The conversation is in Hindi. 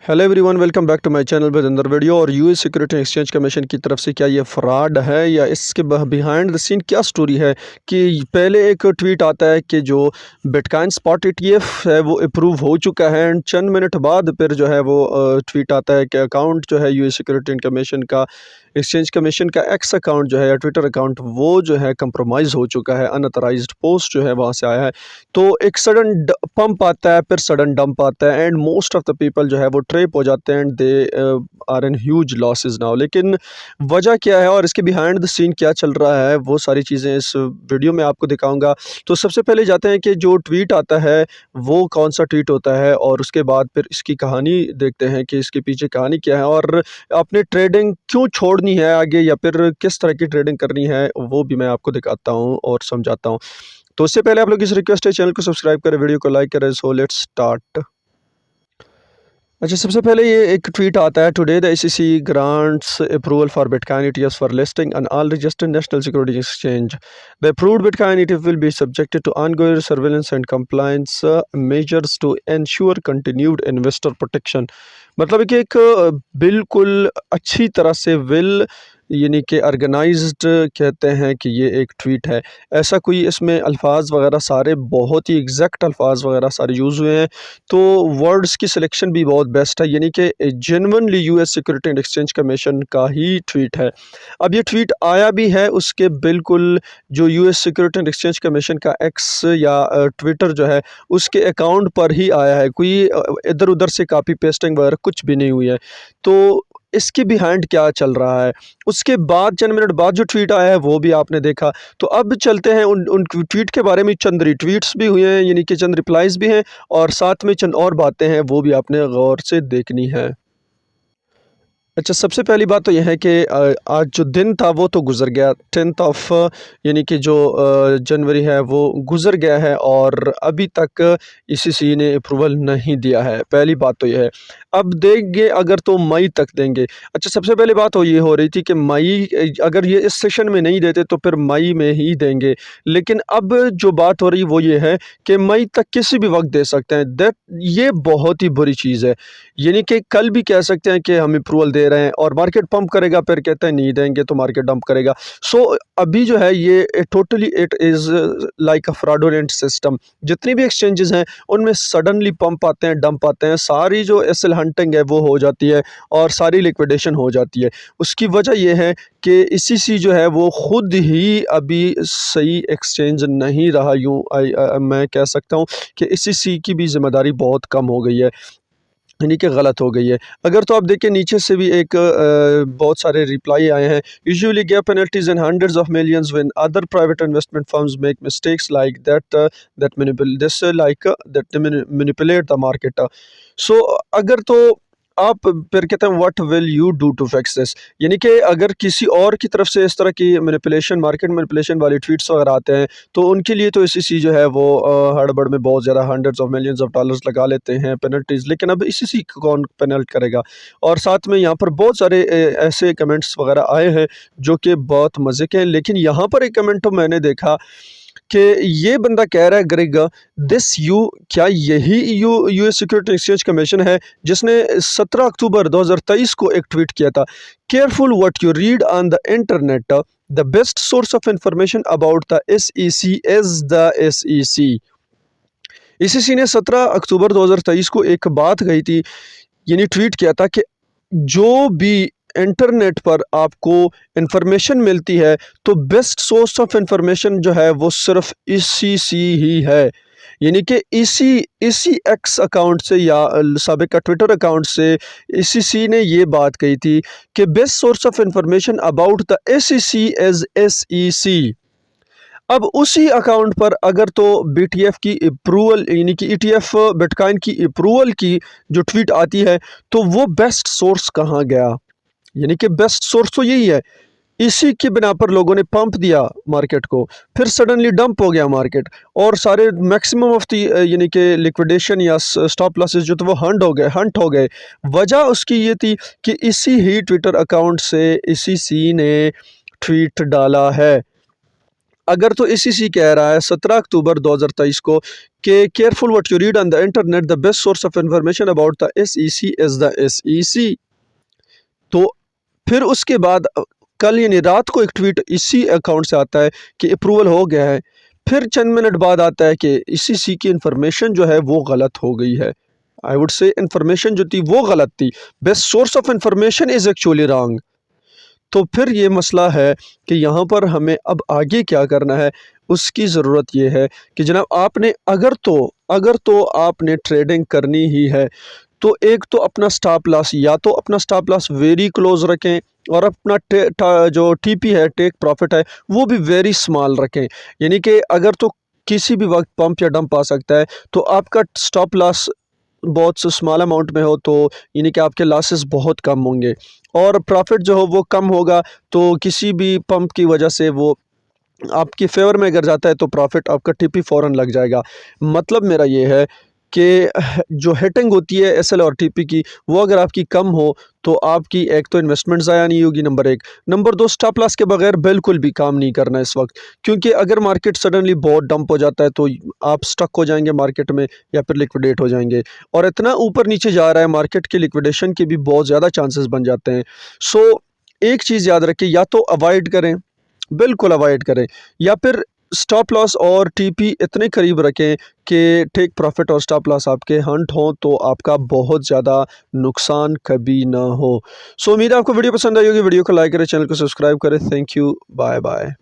Hello everyone, welcome back to my channel with another video. और यूएस सिक्योरिटी एक्सचेंज कमीशन की तरफ से क्या ये फ्रॉड है या इसके बिहाइंड द सीन क्या स्टोरी है कि पहले एक ट्वीट आता है कि जो बिटकॉइन स्पॉट ईटीएफ है वो अप्रूव हो चुका है एंड चंद मिनट बाद फिर जो है वो ट्वीट आता है कि अकाउंट जो है यूएस सिक्योरिटी कमीशन का, एक्सचेंज कमीशन का एक्स अकाउंट जो है या ट्विटर अकाउंट वो जो है कंप्रोमाइज़ हो चुका है। अनऑथराइज्ड पोस्ट जो है वहाँ से आया है, तो एक सडन पंप आता है, फिर सडन डंप आता है and most of the people जो है वो ट्रेप हो जाते हैं and they are in huge losses now. लेकिन वजह क्या है और इसके बिहाइंड द सीन क्या चल रहा है वो सारी चीज़ें इस वीडियो में आपको दिखाऊंगा। तो सबसे पहले जाते हैं कि जो ट्वीट आता है वो कौन सा ट्वीट होता है और उसके बाद फिर इसकी कहानी देखते हैं कि इसके पीछे कहानी क्या है और अपने ट्रेडिंग क्यों छोड़नी है आगे या फिर किस तरह की ट्रेडिंग करनी है वो भी मैं आपको दिखाता हूँ और समझाता हूँ। तो उससे पहले आप लोग इस रिक्वेस्ट है, चैनल को सब्सक्राइब करें, वीडियो को लाइक करें। So let's start. अच्छा, सबसे पहले ये एक ट्वीट आता है, today the SEC grants approval for bitcoin ETFs for listing on all registered national security exchange. The approved bitcoin ETF will be subjected to ongoing surveillance and compliance measures to ensure continued investor protection. मतलब कि एक बिल्कुल अच्छी तरह से विल यानी कि ऑर्गेनाइज्ड कहते हैं कि ये एक ट्वीट है। ऐसा कोई इसमें अल्फाज वगैरह सारे बहुत ही एग्जैक्ट अल्फाज वगैरह सारे यूज़ हुए हैं, तो वर्ड्स की सिलेक्शन भी बहुत बेस्ट है, यानी कि genuinely US security and exchange commission का ही ट्वीट है। अब ये ट्वीट आया भी है उसके बिल्कुल जो US security and exchange commission का एक्स या ट्विटर जो है उसके अकाउंट पर ही आया है, कोई इधर उधर से कॉपी पेस्टिंग वगैरह कुछ भी नहीं हुई है। तो इसके बिहाइंड क्या चल रहा है, उसके बाद चंद मिनट बाद जो ट्वीट आया है वो भी आपने देखा। तो अब चलते हैं उन ट्वीट के बारे में। चंद रिट्वीट्स भी हुए हैं, यानी कि चंद रिप्लाइज भी हैं और साथ में चंद और बातें हैं वो भी आपने गौर से देखनी है। अच्छा, सबसे पहली बात तो यह है कि आज जो दिन था वो तो गुज़र गया, 10th ऑफ यानी कि जो जनवरी है वो गुज़र गया है और अभी तक ईसीसी ने अप्रूवल नहीं दिया है। पहली बात तो यह है, अब देंगे अगर तो मई तक देंगे। अच्छा, सबसे पहली बात तो ये हो रही थी कि मई अगर ये इस सेशन में नहीं देते तो फिर मई में ही देंगे, लेकिन अब जो बात हो रही वो ये है कि मई तक किसी भी वक्त दे सकते हैं। दैट ये बहुत ही बुरी चीज़ है, यानी कि कल भी कह सकते हैं कि हम अप्रूवल दे रहे हैं और मार्केट पंप करेगा, फिर कहते हैं नहीं देंगे तो मार्केट डंप करेगा। सो अभी जो है ये totally it is like a fraudulent system. जितनी भी एक्सचेंजेस हैं उनमें सडनली पंप आते हैं, डंप आते हैं, सारी जो एसएल हंटिंग है वो हो जाती है और सारी लिक्विडेशन हो जाती है। उसकी वजह यह है कि ईसीसी जो है वो ख़ुद ही अभी सही एक्सचेंज नहीं रहा। यूँ मैं कह सकता हूँ कि ईसीसी की भी ज़िम्मेदारी बहुत कम हो गई है, यानी कि गलत हो गई है। अगर तो आप देखें नीचे से भी एक बहुत सारे रिप्लाई आए हैं। Usually give penalties in hundreds of millions when other private investment firms make mistakes like that manipulate the market. So अगर तो आप फिर कहते हैं what will you do to fix this, यानी कि अगर किसी और की तरफ से इस तरह की मैनिपुलेशन, मार्केट मैनिपुलेशन वाली ट्वीट्स वगैरह आते हैं तो उनके लिए तो ईसीसी जो है वो हड़बड़ में बहुत ज़्यादा hundreds of millions of dollars लगा लेते हैं पेनल्टीज़। लेकिन अब ईसीसी को कौन पेनल्ट करेगा। और साथ में यहाँ पर बहुत सारे ऐसे कमेंट्स वगैरह आए हैं जो कि बहुत मज़े के हैं। लेकिन यहाँ पर एक कमेंट तो मैंने देखा कि ये बंदा कह रहा है ग्रेग दिस यू, क्या यही यूएस सिक्योरिटी एक्सचेंज कमीशन है जिसने 17 अक्टूबर 2023 को एक ट्वीट किया था, careful what you read on the internet, the best source of information about the SEC is the SEC. ECC ने 17 अक्टूबर 2023 को एक बात कही थी, यानी ट्वीट किया था कि जो भी इंटरनेट पर आपको इंफॉर्मेशन मिलती है तो बेस्ट सोर्स ऑफ इंफॉर्मेशन जो है वो सिर्फ ईसीसी ही है। यानी कि इसी एक्स अकाउंट से या साबिका ट्विटर अकाउंट से ईसीसी ने ये बात कही थी कि best source of information about the SEC is SEC. अब उसी अकाउंट पर अगर तो बीटीएफ की अप्रूवल यानी कि ईटीएफ बिटकॉइन की अप्रूवल की जो ट्वीट आती है तो वो बेस्ट सोर्स कहाँ गया, यानी कि बेस्ट सोर्स तो यही है। इसी की बिना पर लोगों ने पंप दिया मार्केट को, फिर सडनली डंप हो गया मार्केट और सारे मैक्सिमम ऑफ दी यानी कि लिक्विडेशन या स्टॉप लॉसेस जो थे वो हंट हो गए। वजह उसकी ये थी कि इसी ही ट्विटर अकाउंट से ईसीसी ने ट्वीट डाला है। अगर तो एसईसी कह रहा है 17 अक्टूबर 2023 को कि careful what you read on the internet, the best source of information about the SEC is the SEC. तो फिर उसके बाद कल यानी रात को एक ट्वीट इसी अकाउंट से आता है कि अप्रूवल हो गया है। फिर चंद मिनट बाद आता है कि एसईसी की इंफॉर्मेशन जो है वो गलत हो गई है। आई वुड से इंफॉर्मेशन जो थी वो गलत थी, best source of information is actually wrong. तो फिर ये मसला है कि यहाँ पर हमें अब आगे क्या करना है, उसकी ज़रूरत ये है कि जनाब आपने अगर तो आपने ट्रेडिंग करनी ही है तो एक तो अपना स्टॉप लॉस, या तो अपना स्टॉप लॉस वेरी क्लोज रखें और अपना जो टीपी है, टेक प्रॉफिट है, वो भी वेरी स्मॉल रखें। यानी कि अगर तो किसी भी वक्त पंप या डंप आ सकता है तो आपका स्टॉप लॉस बहुत से स्मॉल अमाउंट में हो तो यानी कि आपके लॉसेस बहुत कम होंगे और प्रॉफिट जो हो वो कम होगा। तो किसी भी पंप की वजह से वो आपके फेवर में अगर जाता है तो प्रॉफिट आपका टीपी फ़ौरन लग जाएगा। मतलब मेरा ये है कि जो हिटिंग होती है एसएल और टीपी की, वो अगर आपकी कम हो तो आपकी एक तो इन्वेस्टमेंट ज़ाया नहीं होगी, नंबर एक। नंबर दो, स्टॉप लॉस के बगैर बिल्कुल भी काम नहीं करना इस वक्त, क्योंकि अगर मार्केट सडनली बहुत डंप हो जाता है तो आप स्टक हो जाएंगे मार्केट में या फिर लिक्विडेट हो जाएंगे। और इतना ऊपर नीचे जा रहा है मार्केट के, लिक्विडेशन के भी बहुत ज़्यादा चांसेस बन जाते हैं। सो एक चीज़ याद रखें, या तो अवॉइड करें, बिल्कुल अवॉइड करें, या फिर स्टॉप लॉस और टीपी इतने करीब रखें कि टेक प्रॉफिट और स्टॉप लॉस आपके हंट हों तो आपका बहुत ज़्यादा नुकसान कभी ना हो। सो उम्मीद है आपको वीडियो पसंद आई होगी। वीडियो को लाइक करें, चैनल को सब्सक्राइब करें। Thank you, bye bye.